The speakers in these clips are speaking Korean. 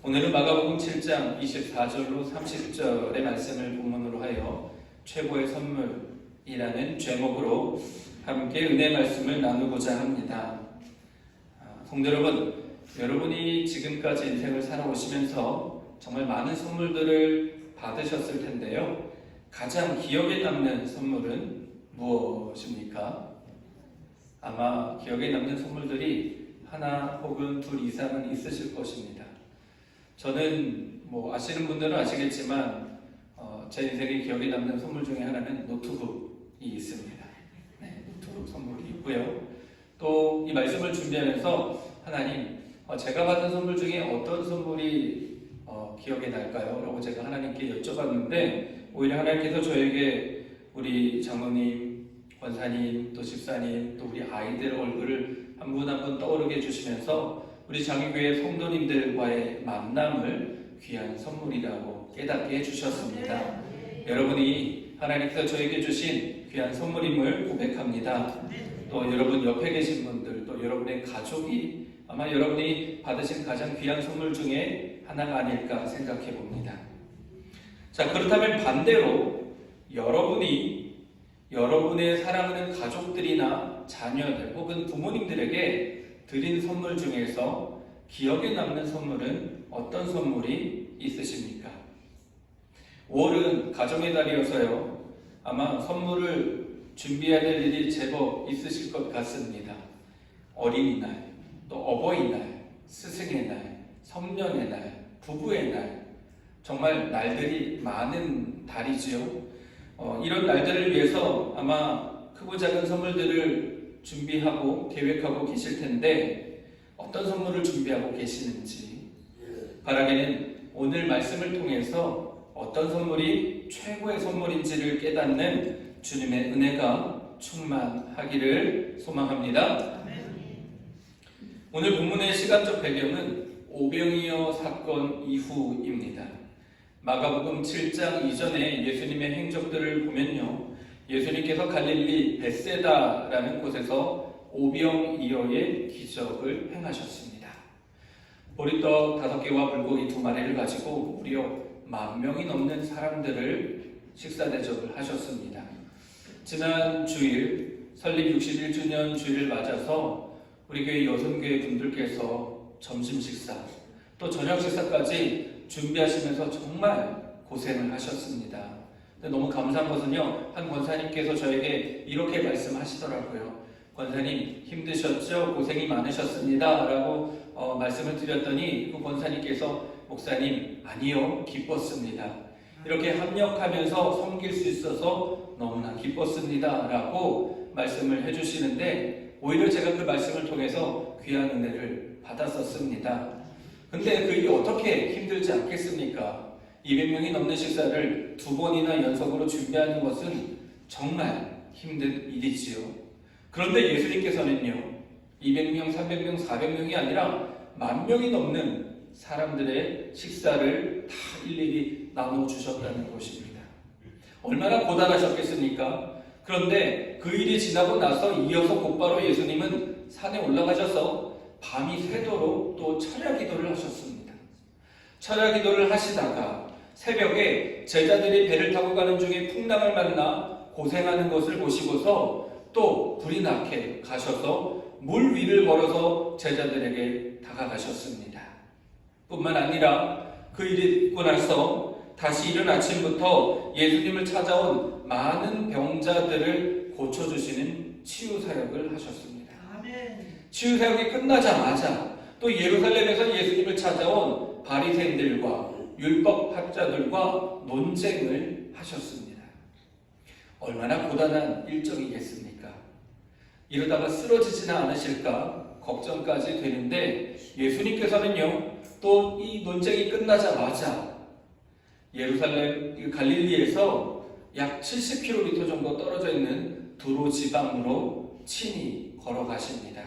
오늘은 마가복음 7장 24절로 30절의 말씀을 본문으로 하여 최고의 선물이라는 제목으로 함께 은혜 말씀을 나누고자 합니다. 성도 여러분, 여러분이 지금까지 인생을 살아오시면서 정말 많은 선물들을 받으셨을 텐데요. 가장 기억에 남는 선물은 무엇입니까? 아마 기억에 남는 선물들이 하나 혹은 둘 이상은 있으실 것입니다. 저는 아시는 분들은 아시겠지만 제 인생에 기억에 남는 선물 중에 하나는 노트북이 있습니다. 네, 노트북 선물이 있고요. 또 이 말씀을 준비하면서 하나님, 제가 받은 선물 중에 어떤 선물이 기억에 날까요? 라고 제가 하나님께 여쭤봤는데 오히려 하나님께서 저에게 우리 장로님, 권사님, 또 집사님, 또 우리 아이들 얼굴을 한 분 한 분 떠오르게 해주시면서 우리 장애교회 성도님들과의 만남을 귀한 선물이라고 깨닫게 해주셨습니다. 여러분이 하나님께서 저에게 주신 귀한 선물임을 고백합니다. 또 여러분 옆에 계신 분들, 또 여러분의 가족이 아마 여러분이 받으신 가장 귀한 선물 중에 하나가 아닐까 생각해 봅니다. 자, 그렇다면 반대로 여러분의 사랑하는 가족들이나 자녀들 혹은 부모님들에게 드린 선물 중에서 기억에 남는 선물은 어떤 선물이 있으십니까? 5월은 가정의 달이어서요. 아마 선물을 준비해야 될 일이 제법 있으실 것 같습니다. 어린이날, 또 어버이날, 스승의 날, 성년의 날, 부부의 날, 정말 날들이 많은 달이지요. 이런 날들을 위해서 아마 크고 작은 선물들을 준비하고 계획하고 계실 텐데 어떤 선물을 준비하고 계시는지 바라기는 오늘 말씀을 통해서 어떤 선물이 최고의 선물인지를 깨닫는 주님의 은혜가 충만하기를 소망합니다. 오늘 본문의 시간적 배경은 오병이어 사건 이후입니다. 마가복음 7장 이전에 예수님의 행적들을 보면요, 예수님께서 갈릴리 벳세다라는 곳에서 오병이어의 기적을 행하셨습니다. 보리떡 5개와 불고기 2마리를 가지고 무려 10,000명이 넘는 사람들을 식사 대접을 하셨습니다. 지난 주일 설립 61주년 주일을 맞아서 우리 교회 여성교회 분들께서 점심 식사 또 저녁 식사까지 준비하시면서 정말 고생을 하셨습니다. 너무 감사한 것은요, 한 권사님께서 저에게 이렇게 말씀하시더라고요. 권사님 힘드셨죠? 고생이 많으셨습니다 라고 말씀을 드렸더니 그 권사님께서 목사님 아니요, 기뻤습니다. 이렇게 합력하면서 섬길 수 있어서 너무나 기뻤습니다 라고 말씀을 해주시는데 오히려 제가 그 말씀을 통해서 귀한 은혜를 받았었습니다. 근데 그게 어떻게 힘들지 않겠습니까? 200명이 넘는 식사를 2번이나 연속으로 준비하는 것은 정말 힘든 일이지요. 그런데 예수님께서는요, 200명, 300명, 400명이 아니라 10,000명이 넘는 사람들의 식사를 다 일일이 나눠주셨다는 것입니다. 얼마나 고단하셨겠습니까? 그런데 그 일이 지나고 나서 이어서 곧바로 예수님은 산에 올라가셔서 밤이 새도록 또 철야 기도를 하셨습니다. 철야 기도를 하시다가 새벽에 제자들이 배를 타고 가는 중에 풍랑을 만나 고생하는 것을 보시고서 또 불이 나게 가셔서 물 위를 걸어서 제자들에게 다가가셨습니다. 뿐만 아니라 그 일이 있고 나서 다시 이른 아침부터 예수님을 찾아온 많은 병자들을 고쳐주시는 치유사역을 하셨습니다. 치유사역이 끝나자마자 또 예루살렘에서 예수님을 찾아온 바리새인들과 율법학자들과 논쟁을 하셨습니다. 얼마나 고단한 일정이겠습니까? 이러다가 쓰러지지는 않으실까 걱정까지 되는데 예수님께서는요, 또 이 논쟁이 끝나자마자 예루살렘 갈릴리에서 약 70km 정도 떨어져 있는 두로 지방으로 친히 걸어가십니다.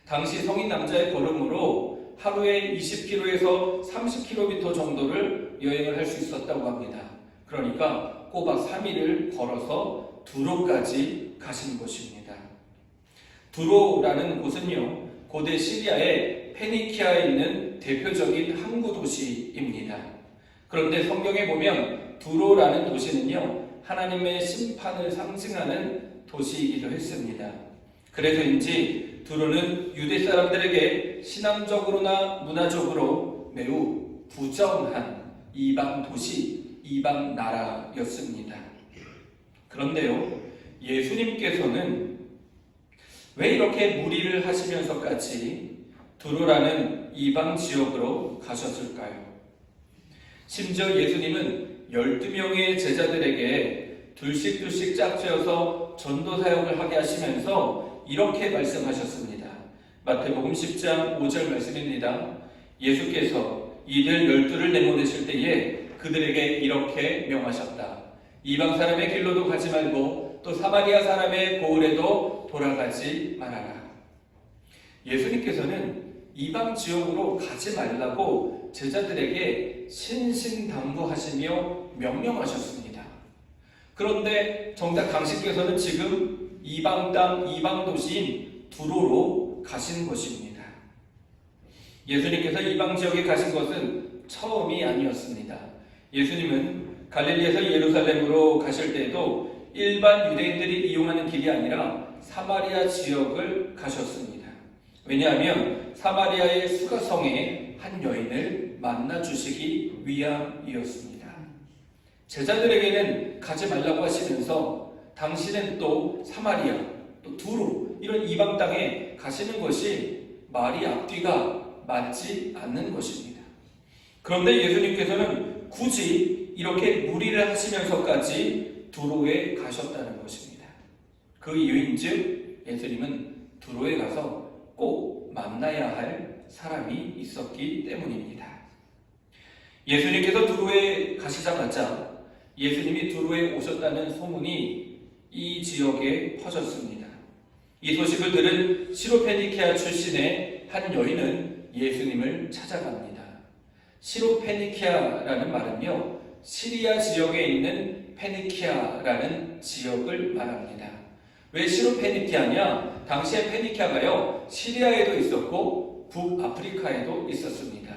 당시 성인 남자의 걸음으로 하루에 20km에서 30km 정도를 여행을 할 수 있었다고 합니다. 그러니까 꼬박 3일을 걸어서 두로까지 가신 것입니다. 두로라는 곳은요, 고대 시리아의 페니키아에 있는 대표적인 항구 도시입니다. 그런데 성경에 보면 두로라는 도시는요, 하나님의 심판을 상징하는 도시이기도 했습니다. 그래서인지 두로는 유대 사람들에게 신앙적으로나 문화적으로 매우 부정한 이방 도시, 이방 나라였습니다. 그런데요, 예수님께서는 왜 이렇게 무리를 하시면서까지 두로라는 이방 지역으로 가셨을까요? 심지어 예수님은 12명의 제자들에게 둘씩 짝지어서 전도 사역을 하게 하시면서 이렇게 말씀하셨습니다. 마태복음 10장 5절 말씀입니다. 예수께서 이들 12를 내보내실 때에 그들에게 이렇게 명하셨다. 이방 사람의 길로도 가지 말고 또 사마리아 사람의 고을에도 돌아가지 말아라. 예수님께서는 이방 지역으로 가지 말라고 제자들에게 신신당부하시며 명령하셨습니다. 그런데 정작 당신께서는 지금 이방 땅, 이방 도시인 두로로 가신 것입니다. 예수님께서 이방 지역에 가신 것은 처음이 아니었습니다. 예수님은 갈릴리에서 예루살렘으로 가실 때에도 일반 유대인들이 이용하는 길이 아니라 사마리아 지역을 가셨습니다. 왜냐하면 사마리아의 수가성에 한 여인을 만나주시기 위함이었습니다. 제자들에게는 가지 말라고 하시면서 당신은 또 사마리아, 또 두로 이런 이방 땅에 가시는 것이 말이 앞뒤가 맞지 않는 것입니다. 그런데 예수님께서는 굳이 이렇게 무리를 하시면서까지 두로에 가셨다는 것입니다. 그 이유인즉 예수님은 두로에 가서 꼭 만나야 할 사람이 있었기 때문입니다. 예수님께서 두로에 가시자마자 예수님이 두로에 오셨다는 소문이 이 지역에 퍼졌습니다. 이 소식을 들은 시로페니키아 출신의 한 여인은 예수님을 찾아갑니다. 시로페니키아라는 말은요, 시리아 지역에 있는 페니키아라는 지역을 말합니다. 왜 시로페니키아냐? 당시에 페니키아가요, 시리아에도 있었고 북아프리카에도 있었습니다.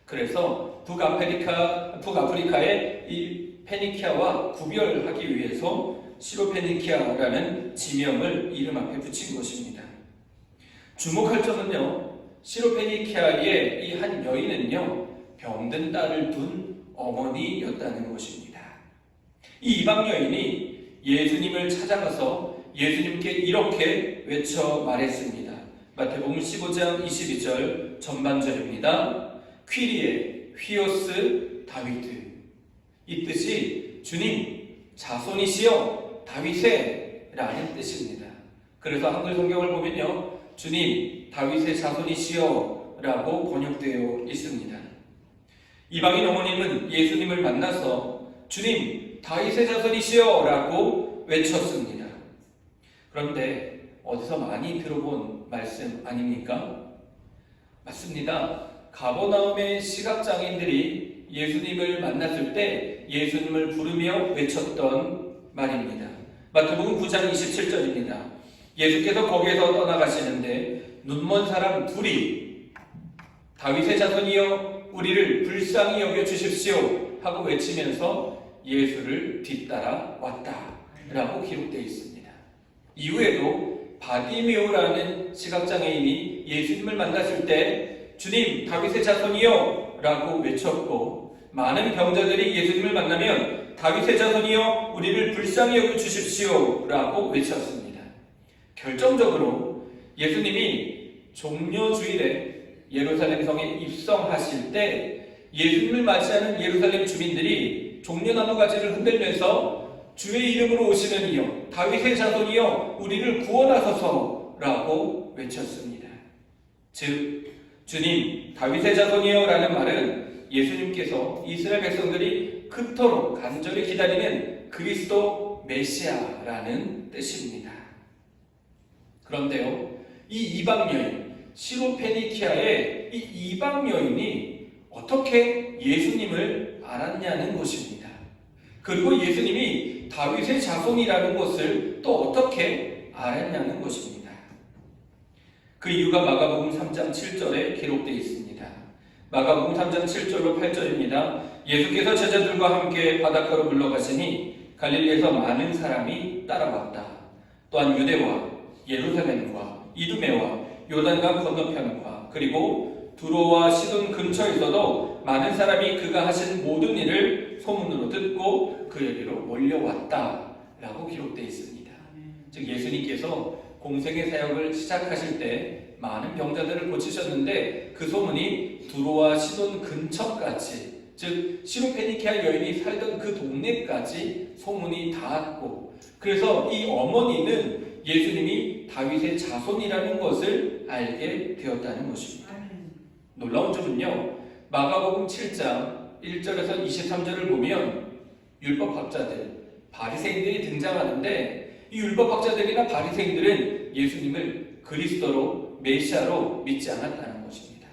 그래서 북아프리카의 이 페니키아와 구별하기 위해서 시로페니키아라는 지명을 이름 앞에 붙인 것입니다. 주목할 점은요, 시로페니키아의 이 한 여인은요, 병든 딸을 둔 어머니였다는 것입니다. 이 이방 여인이 예수님을 찾아가서 예수님께 이렇게 외쳐 말했습니다. 마태복음 15장 22절 전반절입니다. 퀴리에 휘오스 다위드. 이 뜻이 주님 자손이시여 다윗의 라는 뜻입니다. 그래서 한글 성경을 보면요, 주님 다윗의 자손이시여 라고 번역되어 있습니다. 이방인 어머님은 예수님을 만나서 주님 다윗의 자손이시여 라고 외쳤습니다. 그런데 어디서 많이 들어본 말씀 아닙니까? 맞습니다. 가버나움의 시각장애인들이 예수님을 만났을 때 예수님을 부르며 외쳤던 말입니다. 마태복음 9장 27절입니다. 예수께서 거기에서 떠나가시는데 눈먼 사람 둘이 다윗의 자손이여 우리를 불쌍히 여겨주십시오 하고 외치면서 예수를 뒤따라 왔다 라고 기록되어 있습니다. 이후에도 바디메오라는 시각장애인이 예수님을 만났을 때 주님 다윗의 자손이여 라고 외쳤고, 많은 병자들이 예수님을 만나면 다윗의 자손이여 우리를 불쌍히 여겨주십시오 라고 외쳤습니다. 결정적으로 예수님이 종려주일에 예루살렘 성에 입성하실 때 예수님을 맞이하는 예루살렘 주민들이 종려나무 가지를 흔들면서 주의 이름으로 오시는 이여 다윗의 자손이여 우리를 구원하소서 라고 외쳤습니다. 즉 주님 다윗의 자손이여 라는 말은 예수님께서 이스라엘 백성들이 그토록 간절히 기다리는 그리스도 메시아라는 뜻입니다. 그런데요, 이 이방 여인 시로페니키아의 이 이방 여인이 어떻게 예수님을 알았냐는 것입니다. 그리고 예수님이 다윗의 자손이라는 것을 또 어떻게 알았냐는 것입니다. 그 이유가 마가복음 3장 7절에 기록되어 있습니다. 마가복음 3장 7절로 8절입니다. 예수께서 제자들과 함께 바닷가로 물러가시니 갈릴리에서 많은 사람이 따라왔다. 또한 유대와 예루살렘과 이두메와 요단강 건너편과 그리고 두로와 시돈 근처에서도 많은 사람이 그가 하신 모든 일을 소문으로 듣고 그에게로 몰려왔다 라고 기록되어 있습니다. 즉 예수님께서 공생의 사역을 시작하실 때 많은 병자들을 고치셨는데 그 소문이 두로와 시돈 근처까지, 즉 시로페니케아 여인이 살던 그 동네까지 소문이 닿았고, 그래서 이 어머니는 예수님이 다윗의 자손이라는 것을 알게 되었다는 것입니다. 놀라운 점은요, 마가복음 7장 1절에서 23절을 보면 율법학자들, 바리새인들이 등장하는데 이 율법학자들이나 바리새인들은 예수님을 그리스도로, 메시아로 믿지 않았다는 것입니다.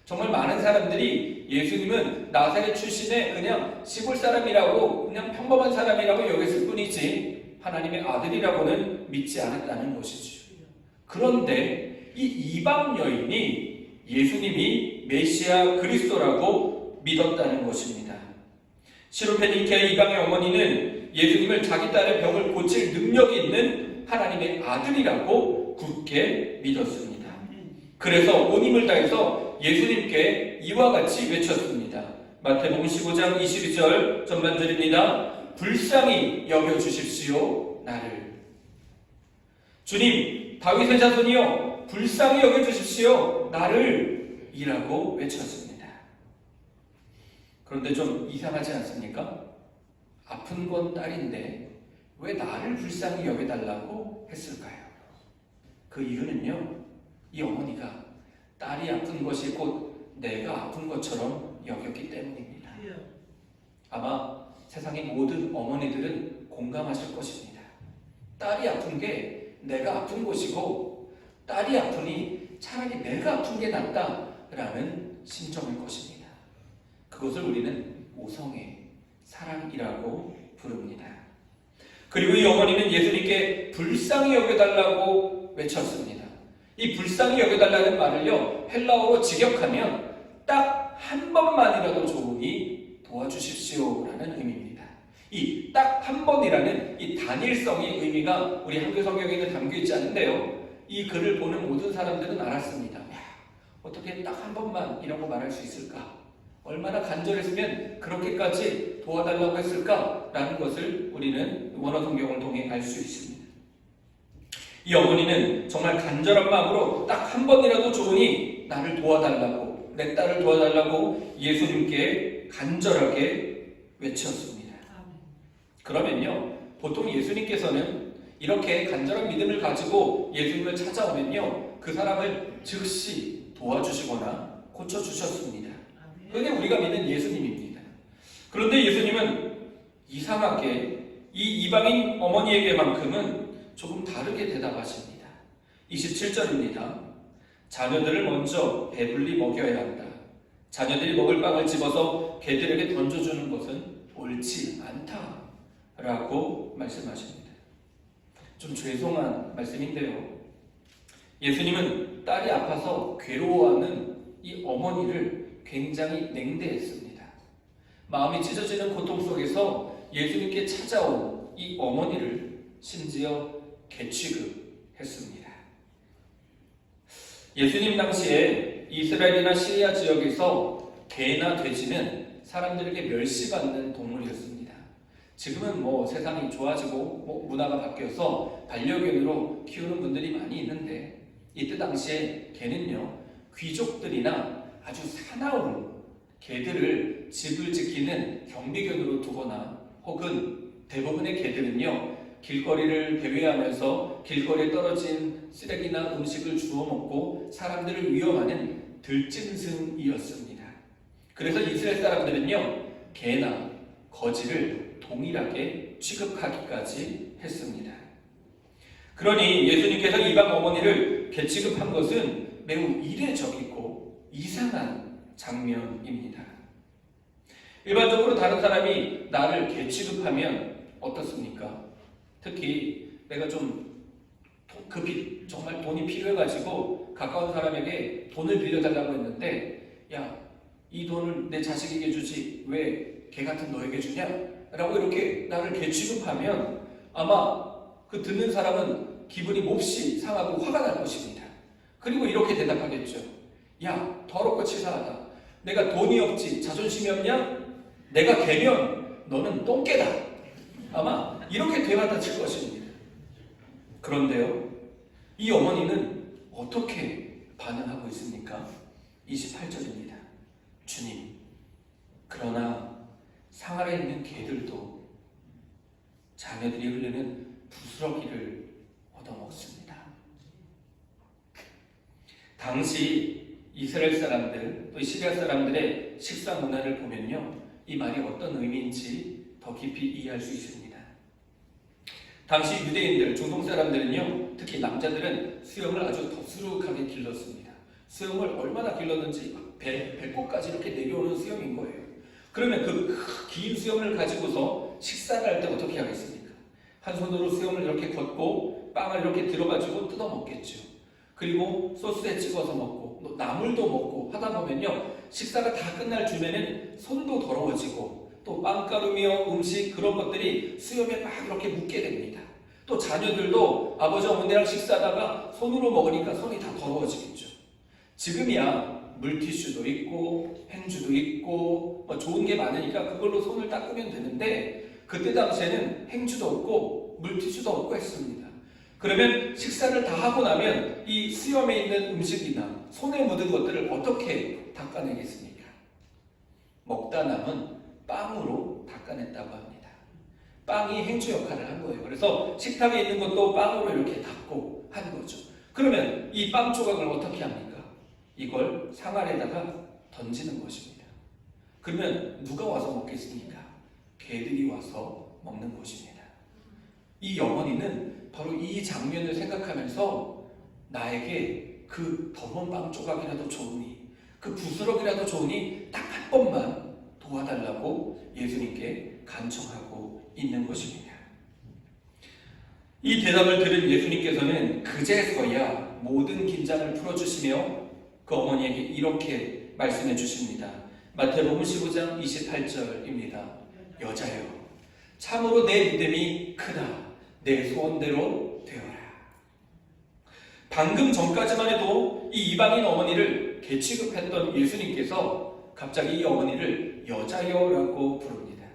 정말 많은 사람들이 예수님은 나사렛 출신의 그냥 시골 사람이라고, 그냥 평범한 사람이라고 여겼을 뿐이지 하나님의 아들이라고는 믿지 않았다는 것이죠. 그런데 이 이방 여인이 예수님이 메시아 그리스도라고 믿었다는 것입니다. 시로페니케아 이방의 어머니는 예수님을 자기 딸의 병을 고칠 능력이 있는 하나님의 아들이라고 굳게 믿었습니다. 그래서 온 힘을 다해서 예수님께 이와 같이 외쳤습니다. 마태복음 15장 22절 전반절입니다. 불쌍히 여겨주십시오 나를. 주님, 다윗의 자손이여 불쌍히 여겨주십시오 나를 이라고 외쳤습니다. 그런데 좀 이상하지 않습니까? 아픈 건 딸인데 왜 나를 불쌍히 여겨달라고 했을까요? 그 이유는요, 이 어머니가 딸이 아픈 것이 곧 내가 아픈 것처럼 여겼기 때문입니다. 아마 세상의 모든 어머니들은 공감하실 것입니다. 딸이 아픈 게 내가 아픈 것이고 딸이 아프니 차라리 내가 아픈 게 낫다라는 심정일 것입니다. 그것을 우리는 모성의 사랑이라고 부릅니다. 그리고 이 어머니는 예수님께 불쌍히 여겨달라고 외쳤습니다. 이 불쌍히 여겨달라는 말을요, 헬라어로 직역하면 딱 한 번만이라도 좋으니 도와주십시오라는 의미입니다. 이 딱 한 번이라는 이 단일성의 의미가 우리 한글 성경에는 담겨 있지 않은데요, 이 글을 보는 모든 사람들은 알았습니다. 야, 어떻게 딱 한 번만 이라고 말할 수 있을까? 얼마나 간절했으면 그렇게까지 도와달라고 했을까라는 것을 우리는 원어 성경을 통해 알 수 있습니다. 이 어머니는 정말 간절한 마음으로 딱 한 번이라도 좋으니 나를 도와달라고, 내 딸을 도와달라고 예수님께 간절하게 외쳤습니다. 그러면요, 보통 예수님께서는 이렇게 간절한 믿음을 가지고 예수님을 찾아오면요, 그 사람을 즉시 도와주시거나 고쳐주셨습니다. 그게 우리가 믿는 예수님입니다. 그런데 예수님은 이상하게 이 이방인 어머니에게만큼은 조금 다르게 대답하십니다. 27절입니다. 자녀들을 먼저 배불리 먹여야 한다. 자녀들이 먹을 빵을 집어서 개들에게 던져주는 것은 옳지 않다 라고 말씀하십니다. 좀 죄송한 말씀인데요, 예수님은 딸이 아파서 괴로워하는 이 어머니를 굉장히 냉대했습니다. 마음이 찢어지는 고통 속에서 예수님께 찾아온 이 어머니를 심지어 개취급했습니다. 예수님 당시에 이스라엘이나 시리아 지역에서 개나 돼지는 사람들에게 멸시받는 동물이었습니다. 지금은 세상이 좋아지고 문화가 바뀌어서 반려견으로 키우는 분들이 많이 있는데, 이때 당시에 개는요, 귀족들이나 아주 사나운 개들을 집을 지키는 경비견으로 두거나, 혹은 대부분의 개들은요, 길거리를 배회하면서 길거리에 떨어진 쓰레기나 음식을 주워 먹고 사람들을 위협하는 들짐승이었습니다. 그래서 이스라엘 사람들은요, 개나 거지를 동일하게 취급하기까지 했습니다. 그러니 예수님께서 이방 어머니를 개취급한 것은 매우 이례적이고 이상한 장면입니다. 일반적으로 다른 사람이 나를 개취급하면 어떻습니까? 특히 내가 좀 급히 정말 돈이 필요해가지고 가까운 사람에게 돈을 빌려달라고 했는데, 야, 이 돈을 내 자식에게 주지 왜 걔 같은 너에게 주냐? 라고 이렇게 나를 개취급하면 아마 그 듣는 사람은 기분이 몹시 상하고 화가 날 것입니다. 그리고 이렇게 대답하겠죠. 야, 더럽고 치사하다. 내가 돈이 없지 자존심이 없냐? 내가 개면 너는 똥개다. 아마 이렇게 대받아칠 것입니다. 그런데요, 이 어머니는 어떻게 반응하고 있습니까? 28절입니다. 주님, 그러나 상 아래 있는 개들도 자녀들이 흐르는 부스러기를 얻어먹습니다. 당시 이스라엘 사람들, 또 시리아 사람들의 식사 문화를 보면요, 이 말이 어떤 의미인지 더 깊이 이해할 수 있습니다. 당시 유대인들, 중동 사람들은요, 특히 남자들은 수염을 아주 덥수룩하게 길렀습니다. 수염을 얼마나 길렀는지 배꼽까지 이렇게 내려오는 수염인 거예요. 그러면 그 긴 수염을 가지고서 식사를 할 때 어떻게 하겠습니까? 한 손으로 수염을 이렇게 걷고 빵을 이렇게 들어가지고 뜯어 먹겠죠. 그리고 소스에 찍어서 먹고 나물도 먹고 하다 보면요, 식사가 다 끝날 즈음에는 손도 더러워지고 또 빵가루며 음식 그런 것들이 수염에 막 이렇게 묻게 됩니다. 또 자녀들도 아버지 어머니랑 식사하다가 손으로 먹으니까 손이 다 더러워지겠죠. 지금이야 물티슈도 있고 행주도 있고 좋은 게 많으니까 그걸로 손을 닦으면 되는데, 그때 당시에는 행주도 없고 물티슈도 없고 했습니다. 그러면 식사를 다 하고 나면 이 수염에 있는 음식이나 손에 묻은 것들을 어떻게 닦아내겠습니까? 먹다 남은 빵으로 닦아냈다고 합니다. 빵이 행주 역할을 한 거예요. 그래서 식탁에 있는 것도 빵으로 이렇게 닦고 하는 거죠. 그러면 이 빵 조각을 어떻게 합니까? 이걸 상 아래다가 던지는 것입니다. 그러면 누가 와서 먹겠습니까? 개들이 와서 먹는 것입니다. 이 어머니는 바로 이 장면을 생각하면서 나에게 그 더러운 빵 조각이라도 좋으니, 그 부스럭이라도 좋으니 딱 한 번만 도와달라고 예수님께 간청하고 있는 것입니다. 이 대답을 들은 예수님께서는 그제서야 모든 긴장을 풀어주시며 그 어머니에게 이렇게 말씀해 주십니다. 마태복음 15장 28절입니다. 여자여, 참으로 내 믿음이 크다. 내 소원대로 되어라. 방금 전까지만 해도 이 이방인 어머니를 개취급했던 예수님께서 갑자기 이 어머니를 여자여라고 부릅니다.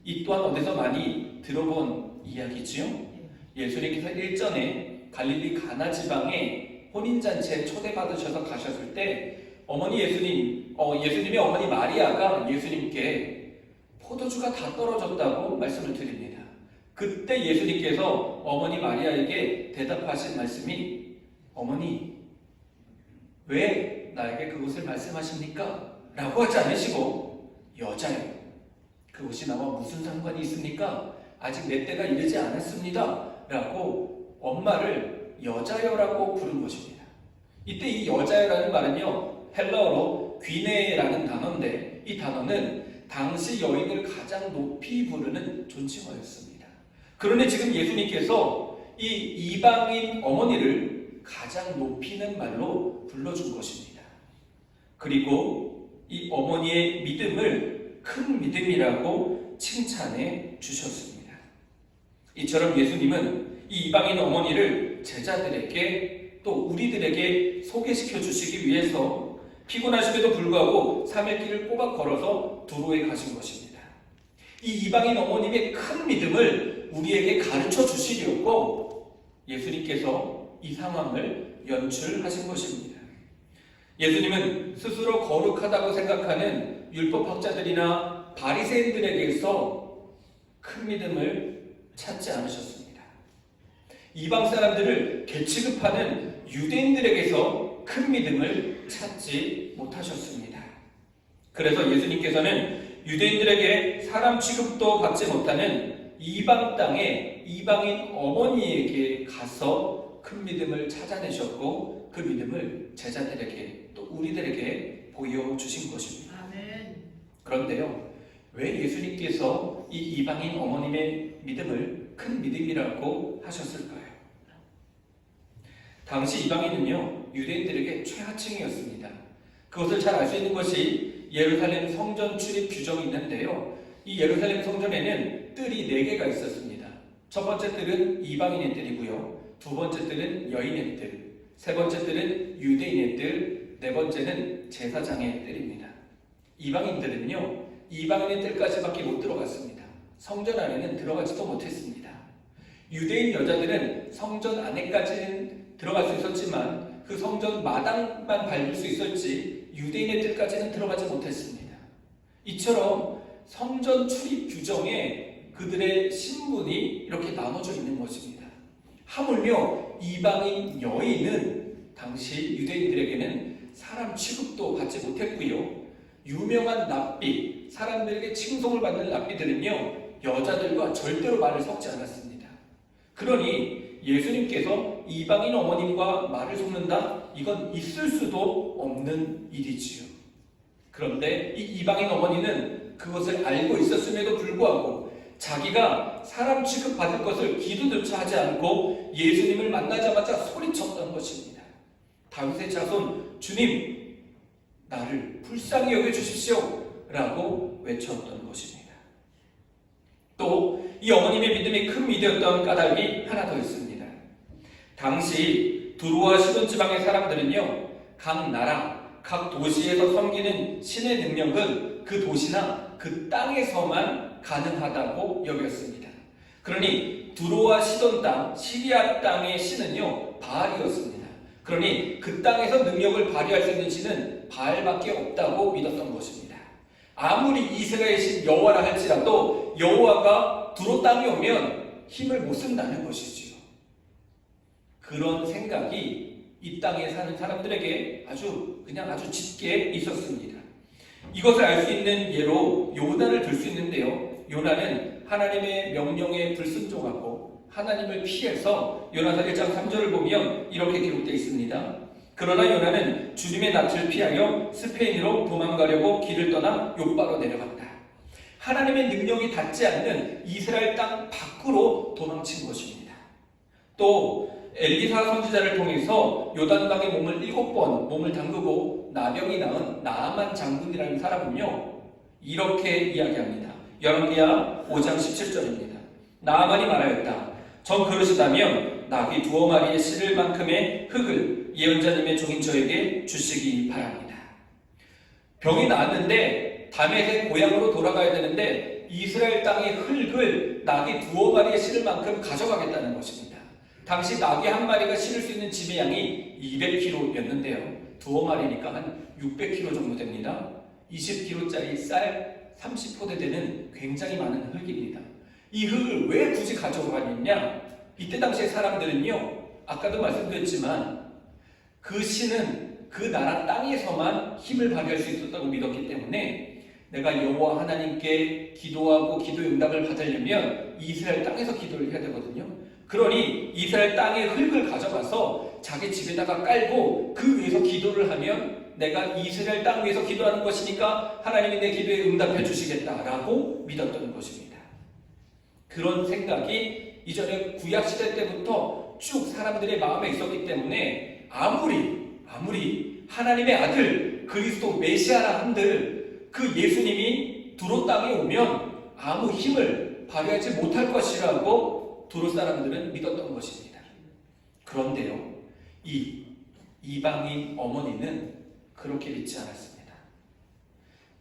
이 또한 어디서 많이 들어본 이야기지요? 예수님께서 일전에 갈릴리 가나 지방에 혼인잔치에 초대받으셔서 가셨을 때 예수님의 어머니 마리아가 예수님께 포도주가 다 떨어졌다고 말씀을 드립니다. 그때 예수님께서 어머니 마리아에게 대답하신 말씀이, 어머니, 왜 나에게 그것을 말씀하십니까? 라고 하지 않으시고, 여자요, 그것이 나와 무슨 상관이 있습니까? 아직 내 때가 이르지 않았습니다. 라고 엄마를 여자여라고 부른 것입니다. 이때 이 여자여라는 말은요, 헬라어로 귀네라는 단어인데, 이 단어는 당시 여인을 가장 높이 부르는 존칭어였습니다. 그런데 지금 예수님께서 이 이방인 어머니를 가장 높이는 말로 불러준 것입니다. 그리고 이 어머니의 믿음을 큰 믿음이라고 칭찬해 주셨습니다. 이처럼 예수님은 이 이방인 어머니를 제자들에게 또 우리들에게 소개시켜 주시기 위해서 피곤하심에도 불구하고 3일 길을 꼬박 걸어서 두로에 가신 것입니다. 이 이방인 어머님의 큰 믿음을 우리에게 가르쳐 주시려고 예수님께서 이 상황을 연출하신 것입니다. 예수님은 스스로 거룩하다고 생각하는 율법학자들이나 바리새인들에게서 큰 믿음을 찾지 않으셨습니다. 이방 사람들을 개취급하는 유대인들에게서 큰 믿음을 찾지 못하셨습니다. 그래서 예수님께서는 유대인들에게 사람 취급도 받지 못하는 이방 땅의 이방인 어머니에게 가서 큰 믿음을 찾아내셨고 그 믿음을 제자들에게 또 우리들에게 보여주신 것입니다. 아멘. 그런데요, 왜 예수님께서 이 이방인 어머님의 믿음을 큰 믿음이라고 하셨을까요? 당시 이방인은요, 유대인들에게 최하층이었습니다. 그것을 잘 알 수 있는 것이 예루살렘 성전 출입 규정이 있는데요, 이 예루살렘 성전에는 뜰이 4개가 있었습니다. 첫 번째 뜰은 이방인의 뜰이고요, 두 번째 뜰은 여인의 뜰, 세 번째 뜰은 유대인의 뜰, 네 번째는 제사장의 뜰입니다. 이방인들은요, 이방인의 뜰까지밖에 못 들어갔습니다. 성전 안에는 들어가지도 못했습니다. 유대인 여자들은 성전 안에까지는 들어갈 수 있었지만 그 성전 마당만 밟을 수 있었지 유대인의 뜰까지는 들어가지 못했습니다. 이처럼 성전 출입 규정에 그들의 신분이 이렇게 나눠져 있는 것입니다. 하물며 이방인 여인은 당시 유대인들에게는 사람 취급도 받지 못했고요, 유명한 랍비, 사람들에게 칭송을 받는 랍비들은요, 여자들과 절대로 말을 섞지 않았습니다. 그러니 예수님께서 이방인 어머님과 말을 섞는다? 이건 있을 수도 없는 일이지요. 그런데 이 이방인 어머니는 그것을 알고 있었음에도 불구하고 자기가 사람 취급받을 것을 기도조차 하지 않고 예수님을 만나자마자 소리쳤던 것입니다. 다윗의 자손 주님, 나를 불쌍히 여겨주십시오 라고 외쳤던 것입니다. 또 이 어머님의 믿음이 큰 믿음이었던 까닭이 하나 더 있습니다. 당시 두로와 시돈 지방의 사람들은요, 각 나라, 각 도시에서 섬기는 신의 능력은 그 도시나 그 땅에서만 가능하다고 여겼습니다. 그러니 두로와 시돈 땅, 시리아 땅의 신은요, 바알이었습니다. 그러니 그 땅에서 능력을 발휘할 수 있는 신은 바알밖에 없다고 믿었던 것입니다. 아무리 이스라엘 신 여호와라 할지라도 여호와가 두로 땅에 오면 힘을 못 쓴다는 것이지요. 그런 생각이 이 땅에 사는 사람들에게 아주 짙게 있었습니다. 이것을 알 수 있는 예로 요나를 들 수 있는데요, 요나는 하나님의 명령에 불순종하고 하나님을 피해서 요나서 1장 3절을 보면 이렇게 기록되어 있습니다. 그러나 요나는 주님의 낯을 피하여 스페인으로 도망가려고 길을 떠나 욥바로 내려갔다. 하나님의 능력이 닿지 않는 이스라엘 땅 밖으로 도망친 것입니다. 또 엘리사 선지자를 통해서 요단강에 몸을 7번 몸을 담그고 나병이 나은 나아만 장군이라는 사람은요, 이렇게 이야기합니다. 열왕기하 5장 17절입니다. 나아만이 말하였다. 정 그러시다면 나귀 2마리에 실을 만큼의 흙을 예언자님의 종인 저에게 주시기 바랍니다. 병이 나았는데 다메섹 고향으로 돌아가야 되는데 이스라엘 땅의 흙을 나귀 2마리에 실을 만큼 가져가겠다는 것입니다. 당시 나귀 한 마리가 실을 수 있는 짐의 양이 200kg였는데요. 2마리니까 한 600kg 정도 됩니다. 20kg짜리 쌀 30포대 되는 굉장히 많은 흙입니다. 이 흙을 왜 굳이 가져가겠냐? 이때 당시의 사람들은요, 아까도 말씀드렸지만 그 신은 그 나라 땅에서만 힘을 발휘할 수 있었다고 믿었기 때문에 내가 여호와 하나님께 기도하고 기도의 응답을 받으려면 이스라엘 땅에서 기도를 해야 되거든요. 그러니 이스라엘 땅의 흙을 가져가서 자기 집에다가 깔고 그 위에서 기도를 하면 내가 이스라엘 땅 위에서 기도하는 것이니까 하나님이 내 기도에 응답해 주시겠다라고 믿었던 것입니다. 그런 생각이 이전에 구약시대 때부터 쭉 사람들의 마음에 있었기 때문에 아무리 하나님의 아들 그리스도 메시아라 한들 그 예수님이 두로 땅에 오면 아무 힘을 발휘하지 못할 것이라고 두로 사람들은 믿었던 것입니다. 그런데요, 이 이방인 어머니는 그렇게 믿지 않았습니다.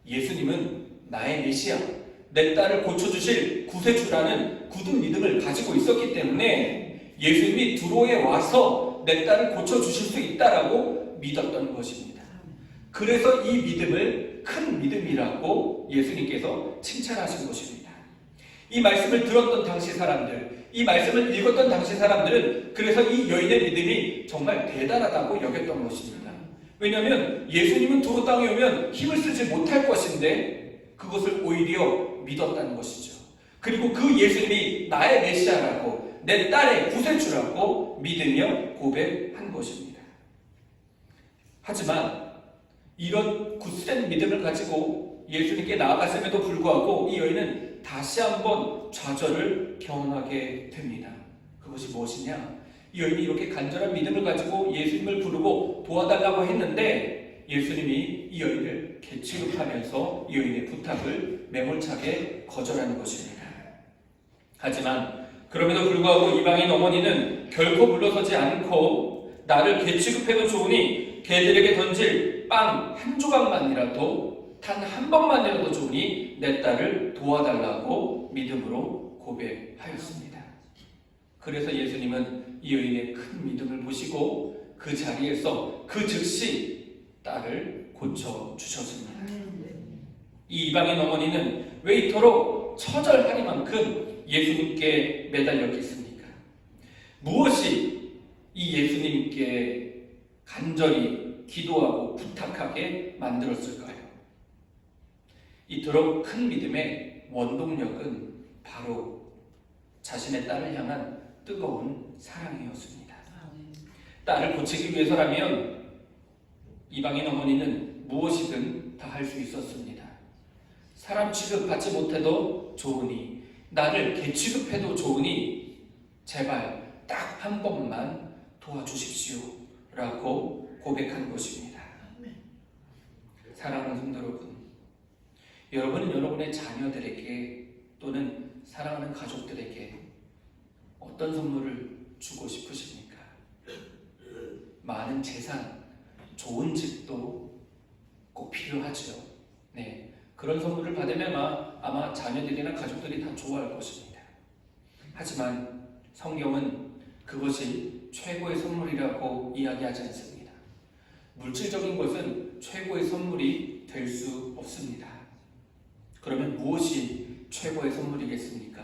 예수님은 나의 메시아, 내 딸을 고쳐주실 구세주라는 굳은 믿음을 가지고 있었기 때문에 예수님이 두로에 와서 내 딸을 고쳐주실 수 있다라고 믿었던 것입니다. 그래서 이 믿음을 큰 믿음이라고 예수님께서 칭찬하신 것입니다. 이 말씀을 들었던 당시 사람들, 이 말씀을 읽었던 당시 사람들은 그래서 이 여인의 믿음이 정말 대단하다고 여겼던 것입니다. 왜냐하면 예수님은 두로 땅에 오면 힘을 쓰지 못할 것인데 그것을 오히려 믿었다는 것이죠. 그리고 그 예수님이 나의 메시아라고, 내 딸의 구세주라고 믿으며 고백한 것입니다. 하지만 이런 굳센 믿음을 가지고 예수님께 나아갔음에도 불구하고 이 여인은 다시 한번 좌절을 경험하게 됩니다. 그것이 무엇이냐? 이 여인이 이렇게 간절한 믿음을 가지고 예수님을 부르고 도와달라고 했는데 예수님이 이 여인을 개취급하면서 이 여인의 부탁을 매몰차게 거절하는 것입니다. 하지만 그럼에도 불구하고 이방인 어머니는 결코 물러서지 않고 나를 개취급해도 좋으니 개들에게 던질 빵 한 조각만이라도 단 한 번만이라도 좋으니 내 딸을 도와달라고 믿음으로 고백하였습니다. 그래서 예수님은 이 여인의 큰 믿음을 보시고 그 자리에서 그 즉시 딸을 고쳐주셨습니다. 이 이방인 어머니는 왜 이토록 처절하리만큼 예수님께 매달렸겠습니까? 무엇이 이 예수님께 간절히 기도하고 부탁하게 만들었을까요? 이토록 큰 믿음의 원동력은 바로 자신의 딸을 향한 뜨거운 사랑이었습니다. 딸을 고치기 위해서라면 이방인 어머니는 무엇이든 다 할 수 있었습니다. 사람 취급받지 못해도 좋으니, 나를 개취급해도 좋으니 제발 딱 한 번만 도와주십시오 라고 고백한 것입니다. 사랑하는 성도 여러분, 여러분은 여러분의 자녀들에게 또는 사랑하는 가족들에게 어떤 선물을 주고 싶으십니까? 많은 재산, 좋은 집도 꼭 필요하죠. 네, 그런 선물을 받으면 아마 자녀들이나 가족들이 다 좋아할 것입니다. 하지만 성경은 그것이 최고의 선물이라고 이야기하지 않습니다. 물질적인 것은 최고의 선물이 될 수 없습니다. 그러면 무엇이 최고의 선물이겠습니까?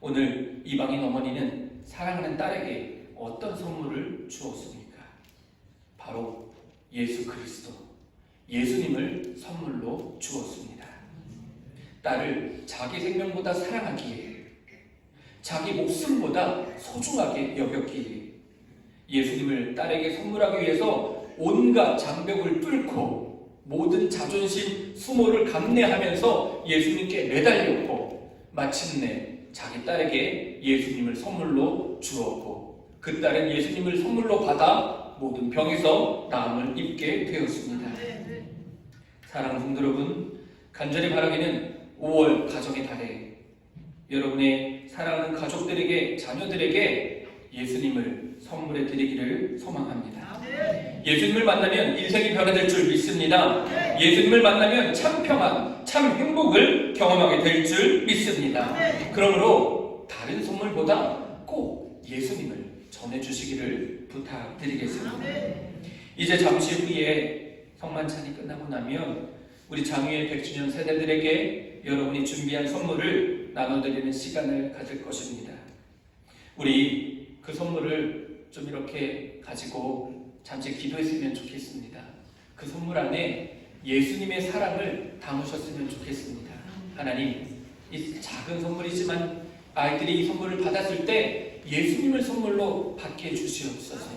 오늘 이방인 어머니는 사랑하는 딸에게 어떤 선물을 주었습니까? 바로 예수 그리스도, 예수님을 선물로 주었습니다. 딸을 자기 생명보다 사랑하기에, 자기 목숨보다 소중하게 여겼기에 예수님을 딸에게 선물하기 위해서 온갖 장벽을 뚫고 모든 자존심, 수모를 감내하면서 예수님께 매달렸고 마침내 자기 딸에게 예수님을 선물로 주었고 그 딸은 예수님을 선물로 받아 모든 병에서 나음을 입게 되었습니다. 사랑하는 성도 여러분, 간절히 바라기는 5월 가정의 달에 여러분의 사랑하는 가족들에게, 자녀들에게 예수님을 선물해 드리기를 소망합니다. 예수님을 만나면 인생이 변화될 줄 믿습니다. 예수님을 만나면 참 평안, 참 행복을 경험하게 될 줄 믿습니다. 그러므로 다른 선물보다 꼭 예수님을 전해주시기를 부탁드리겠습니다. 이제 잠시 후에 성만찬이 끝나고 나면 우리 장유의 100주년 세대들에게 여러분이 준비한 선물을 나눠드리는 시간을 가질 것입니다. 우리 그 선물을 좀 이렇게 가지고 잠시 기도했으면 좋겠습니다. 그 선물 안에 예수님의 사랑을 담으셨으면 좋겠습니다. 하나님, 이 작은 선물이지만 아이들이 이 선물을 받았을 때 예수님을 선물로 받게 해주시옵소서.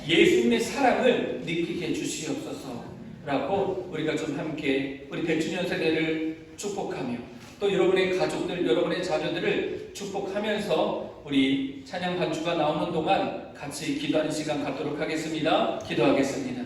예수님의 사랑을 느끼게 해주시옵소서 라고 우리가 좀 함께 우리 100주년 세대를 축복하며 또 여러분의 가족들, 여러분의 자녀들을 축복하면서 우리 찬양 반주가 나오는 동안 같이 기도하는 시간 갖도록 하겠습니다. 기도하겠습니다.